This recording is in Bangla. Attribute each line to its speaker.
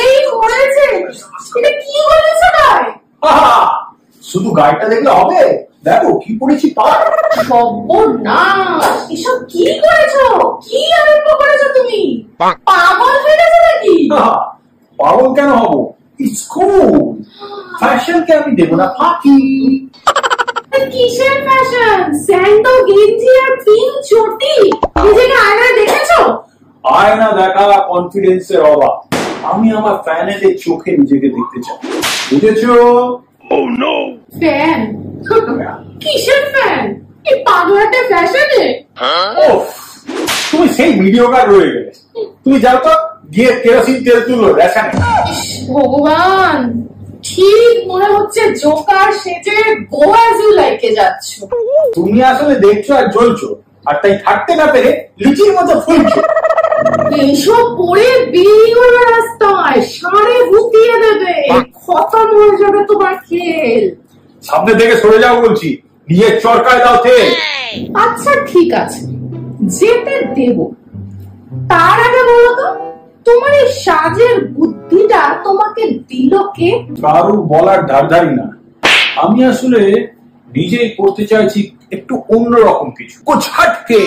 Speaker 1: এই করেছে, এটা কি বলেছো গায়ে?
Speaker 2: শুধু গাড়িটা দেখলে হবে, দেখো কি পড়েছি পার।
Speaker 1: সর্বনাশ, এসব কি করেছো? কি আরম্ভ করেছো তুমি? পাগল হয়ে গেছো নাকি?
Speaker 2: পাগল কেন হবো? ইটস কুল। ফ্যাশনকে আমি দেবো না ফাঁকি।
Speaker 1: কিসের ফ্যাশন? স্যান্ডো গেঞ্জি আর পিঙ্ক চটি। নিজেকে আয়নায় দেখেছো?
Speaker 2: আয়না দেখা কনফিডেন্সের অভাব। আমি আমার ফ্যানেদের চোখে নিজেকে দেখতে চাই, বুঝেছো?
Speaker 3: Oh no!
Speaker 1: ফ্যান? কিসের ফ্যান? এই পাগলাটা ফ্যাশনে?
Speaker 2: তুমি সেই মিডিওকার রয়ে গেলে। তুমি যাও তো, গিয়ে কেরোসিন তেল তুলো রেশনে।
Speaker 1: ভগবান, ঠিক মনে হচ্ছে জোকার সেজে গোয়া জু লাইকে যাচ্ছ।
Speaker 2: তুমি আসলে দেখছো আর জ্বলছো, আর তাই থাকতে না পেরে লিচির মতো ফুলছো।
Speaker 1: এইসব পরে বেরিয়ে রাস্তায় সাড়ে ভুতিয়ে দেবে, খতম হয়ে যাবে তোমার খেল।
Speaker 2: সামনে থেকে সরে যাও বলছি, নিজের চরকায় দাও তেল।
Speaker 1: আচ্ছা ঠিক আছে, যেতে দেব। তার আগে বলো তো, তোমার এই সাজের বুদ্ধিটা তোমাকে দিল কে?
Speaker 2: কারু বলার ধারধারি না। আমি আসলে নিজেই করতে চাইছি একটু অন্যরকম কিছু, কুছ হটকে।